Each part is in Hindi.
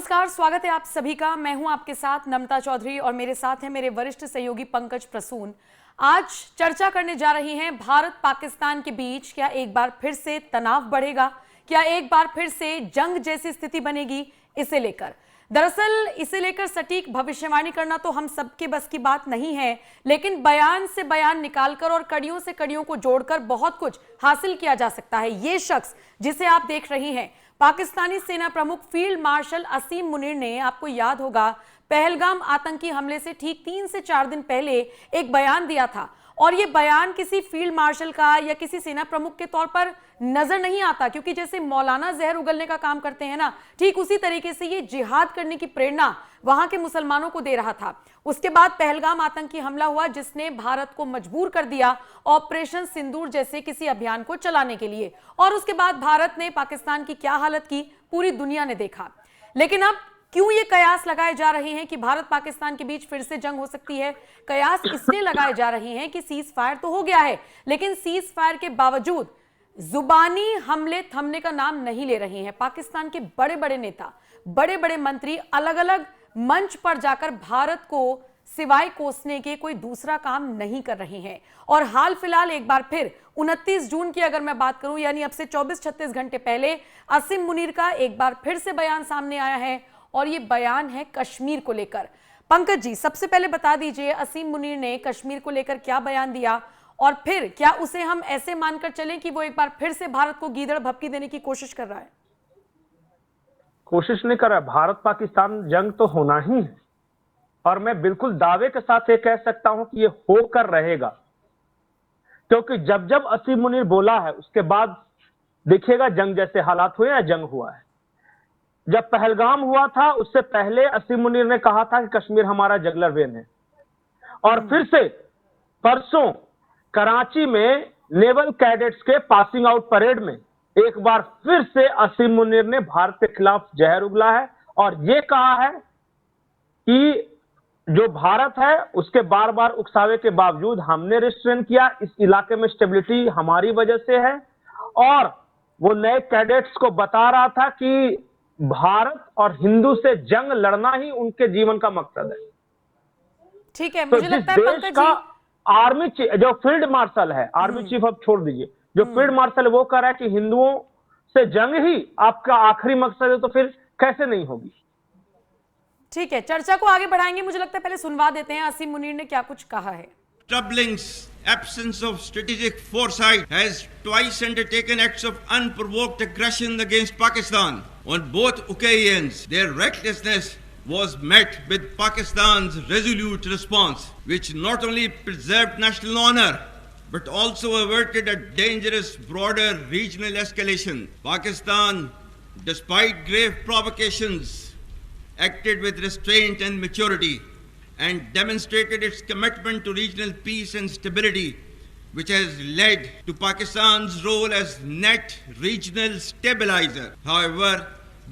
नमस्कार, स्वागत है आप सभी का। मैं हूं आपके साथ नम्रता चौधरी और मेरे साथ हैं मेरे वरिष्ठ सहयोगी पंकज प्रसून। आज चर्चा करने जा रही हैं भारत पाकिस्तान के बीच क्या एक बार फिर से तनाव बढ़ेगा, क्या एक बार फिर से जंग जैसी स्थिति बनेगी, इसे लेकर। दरअसल इसे लेकर सटीक भविष्यवाणी करना तो हम सबके बस की बात नहीं है, लेकिन बयान से बयान निकालकर और कड़ियों से कड़ियों को जोड़कर बहुत कुछ हासिल किया जा सकता है। ये शख्स जिसे आप देख रही हैं, पाकिस्तानी सेना प्रमुख फील्ड मार्शल असीम मुनीर ने, आपको याद होगा, पहलगाम आतंकी हमले से ठीक 3 से 4 दिन पहले एक बयान दिया था। और ये बयान किसी फील्ड मार्शल का या किसी सेना प्रमुख के तौर पर नजर नहीं आता, क्योंकि जैसे मौलाना जहर उगलने का काम करते हैं ना, ठीक उसी तरीके से ये जिहाद करने की प्रेरणा वहां के मुसलमानों को दे रहा था। उसके बाद पहलगाम आतंकी हमला हुआ, जिसने भारत को मजबूर कर दिया ऑपरेशन सिंदूर जैसे किसी अभियान को चलाने के लिए। और उसके बाद भारत ने पाकिस्तान की क्या हालत की, पूरी दुनिया ने देखा। लेकिन अब क्यों ये कयास लगाए जा रहे हैं कि भारत पाकिस्तान के बीच फिर से जंग हो सकती है? कयास इसलिए लगाए जा रहे हैं कि सीज फायर तो हो गया है, लेकिन सीज फायर के बावजूद जुबानी हमले थमने का नाम नहीं ले रहे हैं। पाकिस्तान के बड़े बड़े नेता, बड़े बड़े मंत्री अलग अलग मंच पर जाकर भारत को सिवाय कोसने के कोई दूसरा काम नहीं कर रहे हैं। और हाल फिलहाल एक बार फिर 29 जून की अगर मैं बात करूं, यानी अब से 24-36 घंटे पहले असीम मुनीर का एक बार फिर से बयान सामने आया है, और ये बयान है कश्मीर को लेकर। पंकज जी, सबसे पहले बता दीजिए, असीम मुनीर ने कश्मीर को लेकर क्या बयान दिया, और फिर क्या उसे हम ऐसे मानकर चलें कि वो एक बार फिर से भारत को गीदड़ भपकी देने की कोशिश कर रहा है? कोशिश नहीं कर रहा है। भारत पाकिस्तान जंग तो होना ही है, और मैं बिल्कुल दावे के साथ ये कह सकता हूं कि ये होकर रहेगा, क्योंकि जब जब असीम मुनीर बोला है उसके बाद देखिएगा जंग जैसे हालात हुए या जंग हुआ है। जब पहलगाम हुआ था उससे पहले असीम मुनीर ने कहा था कि कश्मीर हमारा जगलर वेन है, और फिर से परसों कराची में नेवल कैडेट्स के पासिंग आउट परेड में एक बार फिर से असीम मुनीर ने भारत के खिलाफ जहर उगला है, और यह कहा है कि जो भारत है उसके बार बार उकसावे के बावजूद हमने रिस्ट्रेन किया, इस इलाके में स्टेबिलिटी हमारी वजह से है। और वो नए कैडेट्स को बता रहा था कि भारत और हिंदू से जंग लड़ना ही उनके जीवन का मकसद है। ठीक है, मुझे लगता है पंकज जी, आर्मी जो फील्ड मार्शल है, आर्मी चीफ अब छोड़ दीजिए, जो फील्ड मार्शल वो कह रहा है कि हिंदुओं से जंग ही आपका आखिरी मकसद है, तो फिर कैसे नहीं होगी। ठीक है, चर्चा को आगे बढ़ाएंगे। मुझे लगता है पहले सुनवा देते हैं असीम मुनीर ने क्या कुछ कहा है। Troubling absence of strategic foresight has twice undertaken acts of unprovoked aggression against Pakistan. On both occasions, their recklessness was met with Pakistan's resolute response, which not only preserved national honor, but also averted a dangerous broader regional escalation. Pakistan, despite grave provocations, acted with restraint and maturity, and demonstrated its commitment to regional peace and stability, which has led to Pakistan's role as net regional stabilizer. However,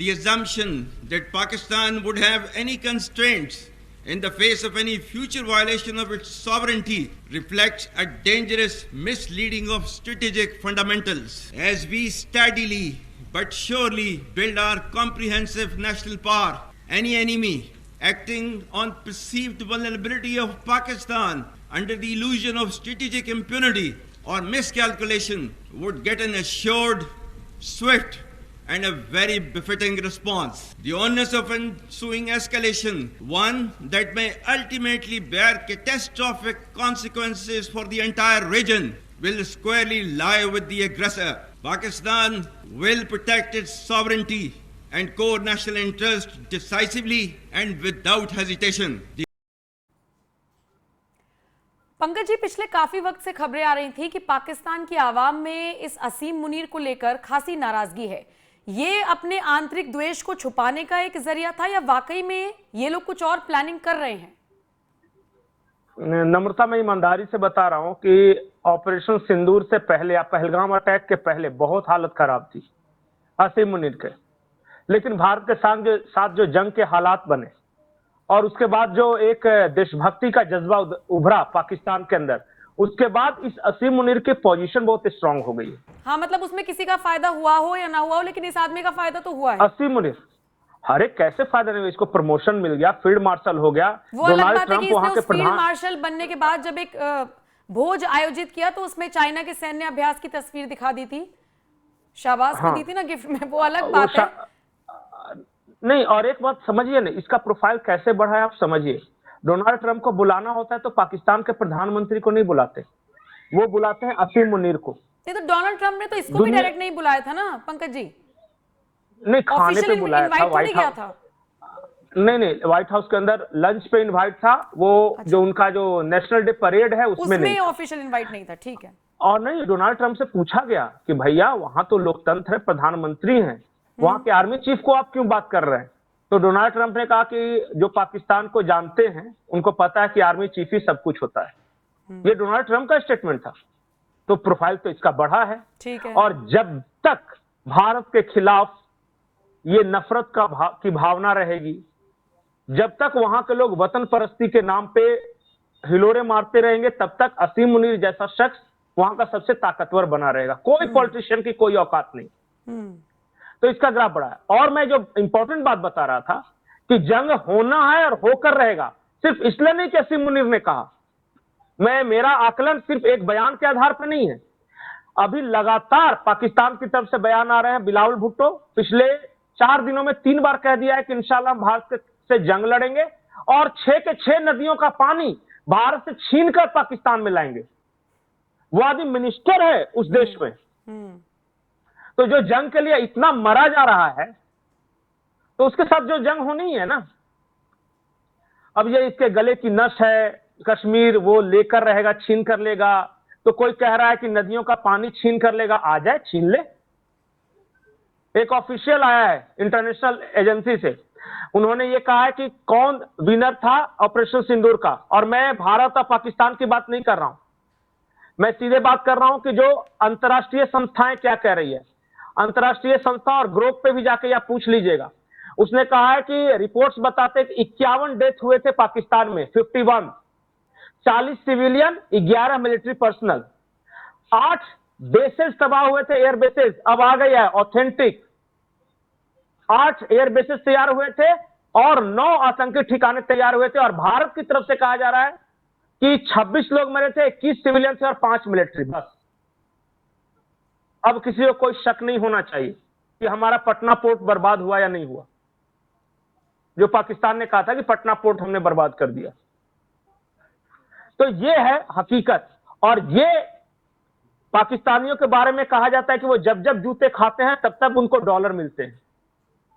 the assumption that Pakistan would have any constraints in the face of any future violation of its sovereignty reflects a dangerous misleading of strategic fundamentals. As we steadily but surely build our comprehensive national power, any enemy acting on perceived vulnerability of Pakistan under the illusion of strategic impunity or miscalculation would get an assured, swift, and a very befitting response. The onus of ensuing escalation, one that may ultimately bear catastrophic consequences for the entire region, will squarely lie with the aggressor. Pakistan will protect its sovereignty and core national interest decisively and without hesitation. Pankaj ji, पिछले काफी वक्त से खबरें आ रही थी कि पाकिस्तान की आवाम में इस असीम मुनीर को लेकर खासी नाराजगी है। ये अपने आंतरिक द्वेष को छुपाने का एक जरिया था, या वाकई में ये लोग कुछ और प्लानिंग कर रहे हैं? नम्रता, मैं ईमानदारी से बता रहा हूं कि ऑपरेशन सिंदूर से पहले या पहलगाम अटैक के पहले बहुत हालत खराब थी असीम मुनीर के। लेकिन भारत के साथ जो जंग के हालात बने, और उसके बाद जो एक देशभक्ति का जज्बा उभरा पाकिस्तान के अंदर, उसके बाद इस असीम मुनीर की पोजीशन बहुत स्ट्रांग हो गई है। हाँ, मतलब उसमें किसी का फायदा हुआ हो या ना हुआ हो, लेकिन इस आदमी का फायदा तो हुआ है। असीम मुनीर अरे कैसे फायदा नहीं हुआ, इसको प्रमोशन मिल गया, फील्ड मार्शल हो गया। वो अलग डोनाल्ड बात है ट्रंप कि इसने वहां के उस फील्ड प्रधान, मार्शल बनने के बाद जब एक भोज आयोजित किया तो उसमें चाइना के सैन्य अभ्यास की तस्वीर दिखा दी थी, शाबाश को हाँ दी थी ना गिफ्ट में, वो अलग वो बात है। नहीं, और एक बात समझिए ना, इसका प्रोफाइल कैसे बढ़ा है आप समझिए। डोनाल्ड ट्रंप को बुलाना होता है तो पाकिस्तान के प्रधानमंत्री को नहीं बुलाते, वो बुलाते हैं असीम मुनीर को। नहीं तो डोनाल्ड ट्रंप ने तो इसको भी दुनिया डायरेक्ट नहीं बुलाया था ना पंकज जी, नहीं, खाने पे ऑफिशियल बुलाया था इनवाइट थोड़ी व्हाइट गया हाउस। था। नहीं नहीं, व्हाइट हाउस के अंदर लंच पे इनवाइट था वो, जो उनका जो नेशनल डे परेड है उसमें नहीं उसमें था। ऑफिशियल इनवाइट नहीं था, ठीक है। और नहीं, डोनाल्ड ट्रंप से पूछा गया कि भैया वहां तो लोकतंत्र है, प्रधानमंत्री हैं, वहां के आर्मी चीफ को आप क्यों बात कर रहे हैं? तो डोनाल्ड ट्रंप ने कहा कि जो पाकिस्तान को जानते हैं उनको पता है कि आर्मी चीफ ही सब कुछ होता है। ये डोनाल्ड ट्रंप का स्टेटमेंट था। तो प्रोफाइल तो इसका बढ़ा है। ठीक है। और जब तक भारत के खिलाफ ये नफरत की भावना रहेगी, जब तक वहां के लोग वतन परस्ती के नाम पे हिलोरे मारते रहेंगे, तब तक असीम मुनीर जैसा शख्स वहां का सबसे ताकतवर बना रहेगा। कोई पॉलिटिशियन की कोई औकात नहीं। तो इसका ग्राफ बढ़ा है। और मैं जो इंपॉर्टेंट बात बता रहा था कि जंग होना है और होकर रहेगा, सिर्फ इसलिए नहीं कि असीम मुनीर ने कहा, मेरा आकलन सिर्फ एक बयान के आधार पर नहीं है। अभी लगातार पाकिस्तान की तरफ से बयान आ रहे हैं। बिलावल भुट्टो पिछले 4 दिनों में 3 बार कह दिया है कि इंशाल्लाह भारत से जंग लड़ेंगे और 6 के 6 नदियों का पानी भारत से छीनकर पाकिस्तान में लाएंगे। वो आदमी मिनिस्टर है उस देश में। तो जो जंग के लिए इतना मरा जा रहा है, तो उसके साथ जो जंग होनी है ना, अब ये इसके गले की नस है, कश्मीर वो लेकर रहेगा, छीन कर लेगा। तो कोई कह रहा है कि नदियों का पानी छीन कर लेगा, आ जाए छीन ले। एक ऑफिशियल आया है इंटरनेशनल एजेंसी से, उन्होंने ये कहा है कि कौन विनर था ऑपरेशन सिंदूर का। और मैं भारत और पाकिस्तान की बात नहीं कर रहा हूं, मैं सीधे बात कर रहा हूं कि जो अंतर्राष्ट्रीय संस्थाएं क्या कह रही है। अंतर्राष्ट्रीय संस्था और ग्रुप पे भी जाके आप पूछ लीजिएगा। उसने कहा है कि रिपोर्ट्स बताते हैं कि 51 डेथ हुए थे पाकिस्तान में, 51, 40 सिविलियन, 11 मिलिट्री पर्सनल, 8 बेसेस तबाह हुए थे, एयर बेसेस। अब आ गया है ऑथेंटिक, 8 एयर बेसेस तैयार हुए थे और 9 आतंकी ठिकाने तैयार हुए थे। और भारत की तरफ से कहा जा रहा है कि 26 लोग मरे थे, 21 सिविलियन थे और 5 मिलिट्री। बस अब किसी को कोई शक नहीं होना चाहिए कि हमारा पटना पोर्ट बर्बाद हुआ या नहीं हुआ। जो पाकिस्तान ने कहा था कि पटना पोर्ट हमने बर्बाद कर दिया। तो ये है हकीकत। और ये पाकिस्तानियों के बारे में कहा जाता है कि वो जब जब जूते खाते हैं तब तब उनको डॉलर मिलते हैं,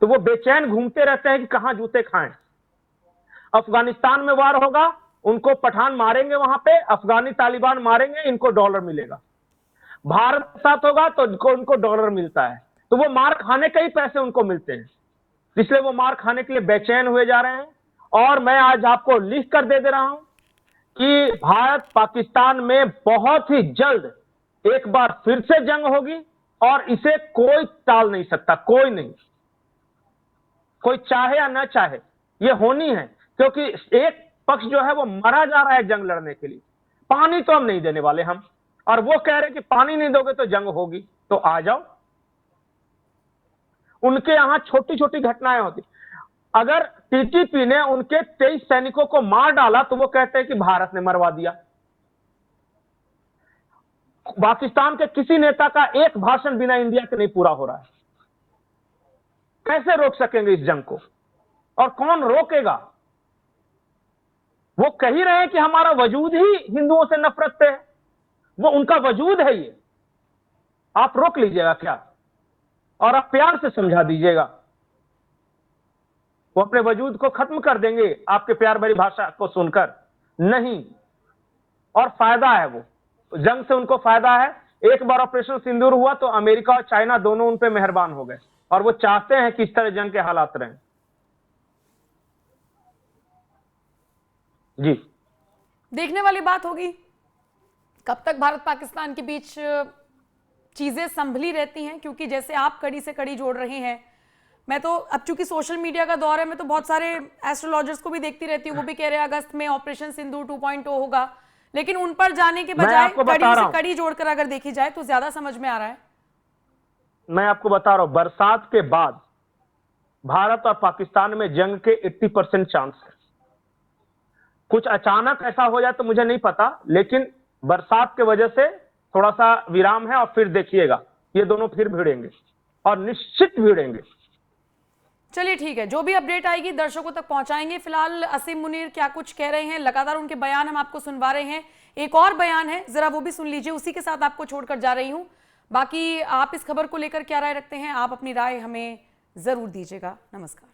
तो वो बेचैन घूमते रहते हैं कि कहां जूते खाएं। अफगानिस्तान में वार होगा, उनको पठान मारेंगे, वहां पे अफगानी तालिबान मारेंगे, इनको डॉलर मिलेगा। भारत के साथ होगा तो उनको डॉलर मिलता है, तो वो मार खाने के ही पैसे उनको मिलते हैं, इसलिए वो मार खाने के लिए बेचैन हुए जा रहे हैं। और मैं आज आपको लिख कर दे रहा हूं कि भारत पाकिस्तान में बहुत ही जल्द एक बार फिर से जंग होगी और इसे कोई टाल नहीं सकता, कोई नहीं, कोई चाहे या ना चाहे, ये होनी है। क्योंकि एक पक्ष जो है वो मरा जा रहा है जंग लड़ने के लिए। पानी तो हम नहीं देने वाले हम, और वो कह रहे कि पानी नहीं दोगे तो जंग होगी, तो आ जाओ। उनके यहां छोटी छोटी घटनाएं होती। अगर टीटीपी ने उनके 23 सैनिकों को मार डाला तो वो कहते हैं कि भारत ने मरवा दिया। पाकिस्तान के किसी नेता का एक भाषण बिना इंडिया के नहीं पूरा हो रहा है। कैसे रोक सकेंगे इस जंग को, और कौन रोकेगा? वो कह ही रहे हैं कि हमारा वजूद ही हिंदुओं से नफरत पे है, वो उनका वजूद है ये। आप रोक लीजिएगा क्या? और आप प्यार से समझा दीजिएगा, वो अपने वजूद को खत्म कर देंगे आपके प्यार भरी भाषा को सुनकर? नहीं। और फायदा है, वो जंग से उनको फायदा है। एक बार ऑपरेशन सिंदूर हुआ तो अमेरिका और चाइना दोनों उन पे मेहरबान हो गए, और वो चाहते हैं कि इस तरह जंग के हालात रहें। जी, देखने वाली बात होगी कब तक भारत पाकिस्तान के बीच चीजें संभली रहती हैं, क्योंकि जैसे आप कड़ी से कड़ी जोड़ रहे हैं, मैं तो अब चूंकि सोशल मीडिया का दौर है, मैं तो बहुत सारे एस्ट्रोलॉजर्स को भी देखती रहती हूँ, वो भी कह रहे हैं अगस्त में ऑपरेशन सिंदूर 2.0 होगा। लेकिन उन पर जाने के बजाय कड़ी से कड़ी जोड़कर अगर देखी जाए तो ज्यादा समझ में आ रहा है। मैं आपको बता रहा हूं, बरसात के बाद भारत और पाकिस्तान में जंग के 80% चांस है। कुछ अचानक ऐसा हो जाए तो मुझे नहीं पता, लेकिन बरसात के वजह से थोड़ा सा विराम है और फिर देखिएगा ये दोनों फिर भिड़ेंगे और निश्चित भिड़ेंगे। चलिए ठीक है, जो भी अपडेट आएगी दर्शकों तक पहुंचाएंगे। फिलहाल असीम मुनीर क्या कुछ कह रहे हैं, लगातार उनके बयान हम आपको सुनवा रहे हैं। एक और बयान है, जरा वो भी सुन लीजिए, उसी के साथ आपको छोड़कर जा रही हूं। बाकी आप इस खबर को लेकर क्या राय रखते हैं, आप अपनी राय हमें जरूर दीजिएगा। नमस्कार।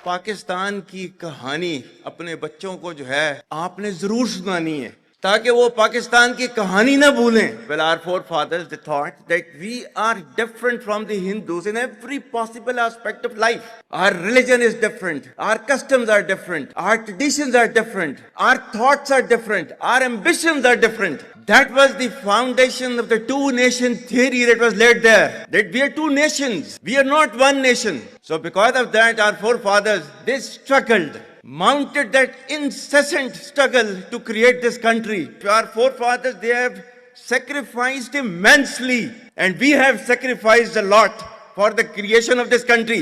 पाकिस्तान की कहानी अपने बच्चों को जो है आपने जरूर सुनानी है, ताकि वो पाकिस्तान की कहानी ना भूलें। Well, our forefathers they thought that we are different from the Hindus in every possible aspect of life. Our religion is different, our customs are different, our traditions are different, our thoughts are different, our ambitions are different. That was the foundation of the two nation theory that was laid there. That we are two nations, we are not one nation. So because of that, our forefathers, they struggled, mounted that incessant struggle to create this country. Our forefathers, they have sacrificed immensely, and we have sacrificed a lot for the creation of this country.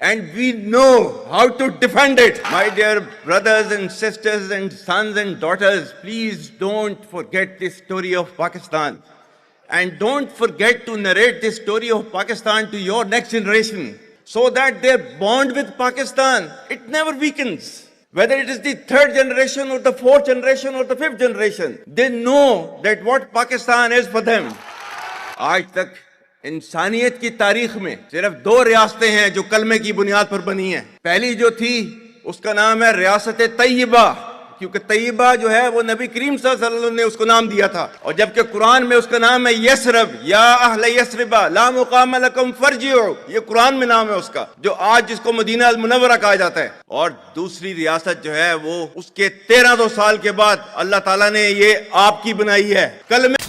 And we know how to defend it. My dear brothers and sisters and sons and daughters, please don't forget the story of Pakistan. And don't forget to narrate the story of Pakistan to your next generation, so that their bond with Pakistan, it never weakens. Whether it is the third generation or the fourth generation or the fifth generation, they know that what Pakistan is for them. आज तक इंसानियत की तारीख में सिर्फ 2 रियासतें हैं जो कलमे की बुनियाद पर बनी हैं। पहली जो थी उसका नाम है रियासत तैयबा, क्योंकि तैयबा जो है वो नबी करीम सल्लल्लाहु अलैहि वसल्लम ने उसको नाम दिया था, और जबकि कुरान में उसका नाम है यसरब, या अहले यसरिबा ला मुकाम लकुम फरजिउ, ये कुरान में नाम है उसका, जो आज जिसको मदीना अल मुनव्वरा कहा जाता है। और दूसरी रियासत जो है वो उसके 1300 साल के बाद अल्लाह ताला ने ये आपकी बनाई है। कलमे